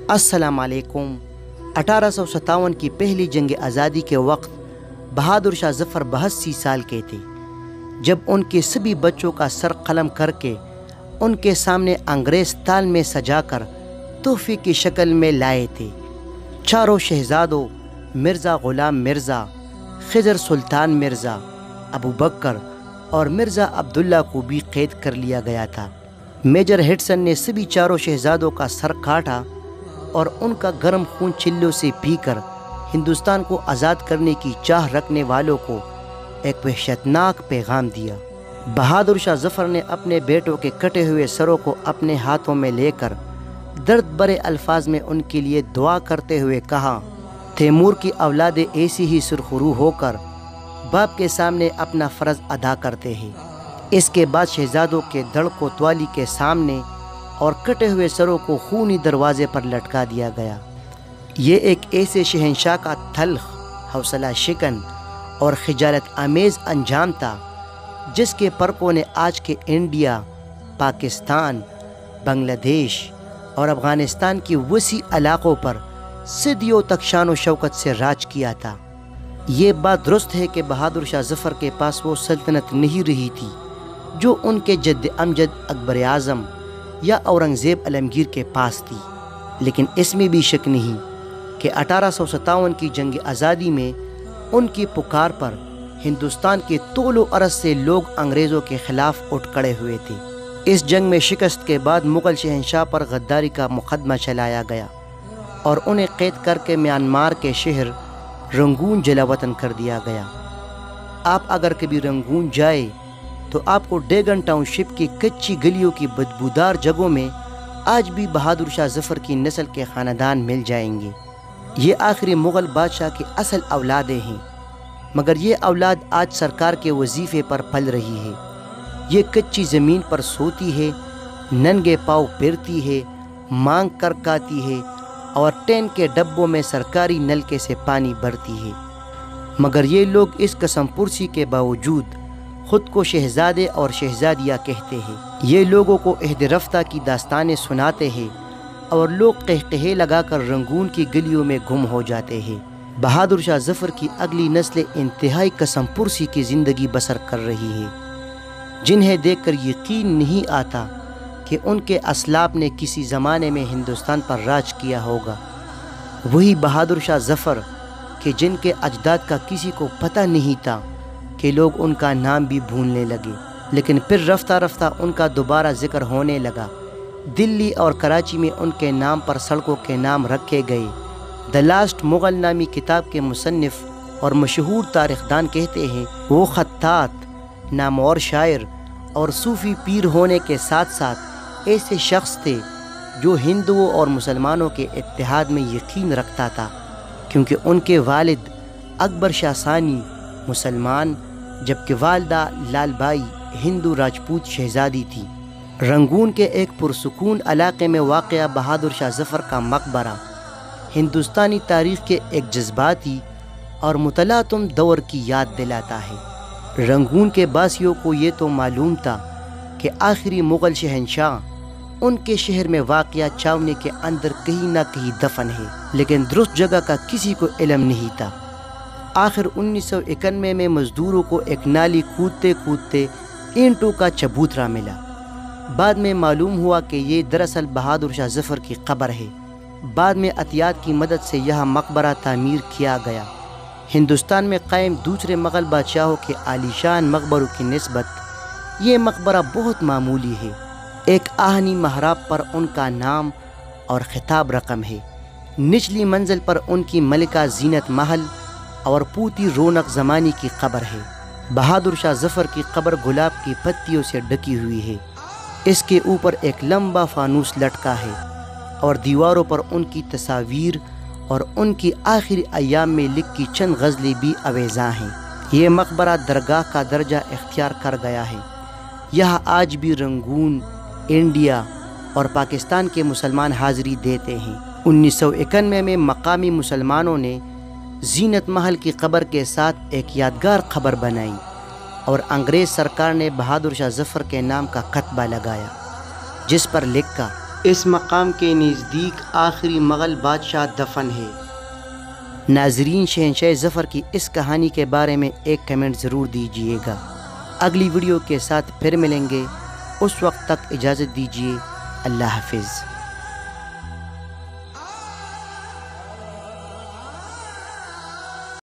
السلام علیکم۔ 1857 کی پہلی جنگ آزادی کے وقت بہادر شاہ ظفر 82 سال کے تھے جب ان کے سبھی بچوں کا سر قلم کر کے ان کے سامنے انگریز تال میں سجا کر تحفے کی شکل میں لائے تھے۔ چاروں شہزادوں مرزا غلام مرزا، خضر سلطان مرزا، ابو بکر اور مرزا عبداللہ کو بھی قید کر لیا گیا تھا۔ میجر ہڈسن نے سبھی چاروں شہزادوں کا سر کاٹا اور ان کا گرم خون چلوں سے پی کر ہندوستان کو آزاد کرنے کی چاہ رکھنے والوں کو ایک وحشتناک پیغام دیا۔ بہادر شاہ ظفر نے اپنے بیٹوں کے کٹے ہوئے سروں کو اپنے ہاتھوں میں لے کر درد بھرے الفاظ میں ان کے لیے دعا کرتے ہوئے کہا، تیمور کی اولادیں ایسی ہی سرخرو ہو کر باپ کے سامنے اپنا فرض ادا کرتے ہیں۔ اس کے بعد شہزادوں کے دھڑ کو توالی کے سامنے اور کٹے ہوئے سروں کو خونی دروازے پر لٹکا دیا گیا۔ یہ ایک ایسے شہنشاہ کا تلخ، حوصلہ شکن اور خجالت آمیز انجام تھا جس کے پرکوں نے آج کے انڈیا، پاکستان، بنگلہ دیش اور افغانستان کی وسیع علاقوں پر صدیوں تک شان و شوکت سے راج کیا تھا۔ یہ بات درست ہے کہ بہادر شاہ ظفر کے پاس وہ سلطنت نہیں رہی تھی جو ان کے جد امجد اکبر اعظم یا اورنگزیب عالمگیر کے پاس تھی، لیکن اس میں بھی شک نہیں کہ 1857 کی جنگ آزادی میں ان کی پکار پر ہندوستان کے طول و عرض سے لوگ انگریزوں کے خلاف اٹھ کھڑے ہوئے تھے۔ اس جنگ میں شکست کے بعد مغل شہنشاہ پر غداری کا مقدمہ چلایا گیا اور انہیں قید کر کے میانمار کے شہر رنگون جلاوطن کر دیا گیا۔ آپ اگر کبھی رنگون جائے تو آپ کو ڈیگن ٹاؤن شپ کی کچی گلیوں کی بدبودار جگہوں میں آج بھی بہادر شاہ ظفر کی نسل کے خاندان مل جائیں گے۔ یہ آخری مغل بادشاہ کی اصل اولادیں ہیں، مگر یہ اولاد آج سرکار کے وظیفے پر پل رہی ہے۔ یہ کچی زمین پر سوتی ہے، ننگے پاؤں پھرتی ہے، مانگ کر کھاتی ہے اور ٹین کے ڈبوں میں سرکاری نلکے سے پانی بھرتی ہے، مگر یہ لوگ اس قسم پرسی کے باوجود خود کو شہزادے اور شہزادیاں کہتے ہیں۔ یہ لوگوں کو عہد رفتہ کی داستانیں سناتے ہیں اور لوگ قہقہے لگا کر رنگون کی گلیوں میں گم ہو جاتے ہیں۔ بہادر شاہ ظفر کی اگلی نسلیں انتہائی قسم پرسی کی زندگی بسر کر رہی ہے، جنہیں دیکھ کر یقین نہیں آتا کہ ان کے اسلاف نے کسی زمانے میں ہندوستان پر راج کیا ہوگا۔ وہی بہادر شاہ ظفر کہ جن کے اجداد کا کسی کو پتہ نہیں تھا کہ لوگ ان کا نام بھی بھولنے لگے، لیکن پھر رفتہ رفتہ ان کا دوبارہ ذکر ہونے لگا۔ دلی اور کراچی میں ان کے نام پر سڑکوں کے نام رکھے گئے۔ دی لاسٹ مغل نامی کتاب کے مصنف اور مشہور تاریخ دان کہتے ہیں، وہ خطاط، نامور شاعر اور صوفی پیر ہونے کے ساتھ ساتھ ایسے شخص تھے جو ہندوؤں اور مسلمانوں کے اتحاد میں یقین رکھتا تھا، کیونکہ ان کے والد اکبر شاہ ثانی مسلمان جبکہ والدہ لال بائی ہندو راجپوت شہزادی تھی۔ رنگون کے ایک پرسکون علاقے میں واقع بہادر شاہ ظفر کا مقبرہ ہندوستانی تاریخ کے ایک جذباتی اور متلاطم دور کی یاد دلاتا ہے۔ رنگون کے باسیوں کو یہ تو معلوم تھا کہ آخری مغل شہنشاہ ان کے شہر میں واقع چھاؤنی کے اندر کہیں نہ کہیں دفن ہے، لیکن درست جگہ کا کسی کو علم نہیں تھا۔ آخر 1991 میں مزدوروں کو ایک نالی کودتے کودتے اینٹوں کا چبوترا ملا۔ بعد میں معلوم ہوا کہ یہ دراصل بہادر شاہ ظفر کی قبر ہے۔ بعد میں عطیات کی مدد سے یہاں مقبرہ تعمیر کیا گیا۔ ہندوستان میں قائم دوسرے مغل بادشاہوں کے عالیشان مقبروں کی نسبت یہ مقبرہ بہت معمولی ہے۔ ایک آہنی محراب پر ان کا نام اور خطاب رقم ہے۔ نچلی منزل پر ان کی ملکہ زینت محل اور پوتی رونق زمانی کی قبر ہے۔ بہادر شاہ ظفر کی قبر گلاب کی پتیوں سے ڈکی ہوئی ہے۔ اس کے اوپر ایک لمبا فانوس لٹکا ہے اور دیواروں پر ان کی تصاویر اور ان کی آخری ایام میں لکھی چند غزلیں بھی آویزاں ہیں۔ یہ مقبرہ درگاہ کا درجہ اختیار کر گیا ہے۔ یہاں آج بھی رنگون، انڈیا اور پاکستان کے مسلمان حاضری دیتے ہیں۔ 1991 میں مقامی مسلمانوں نے زینت محل کی قبر کے ساتھ ایک یادگار قبر بنائی اور انگریز سرکار نے بہادر شاہ ظفر کے نام کا کتبہ لگایا، جس پر لکھا، اس مقام کے نزدیک آخری مغل بادشاہ دفن ہے۔ ناظرین، شہنشاہ ظفر کی اس کہانی کے بارے میں ایک کمنٹ ضرور دیجیے گا۔ اگلی ویڈیو کے ساتھ پھر ملیں گے، اس وقت تک اجازت دیجیے۔ اللہ حافظ۔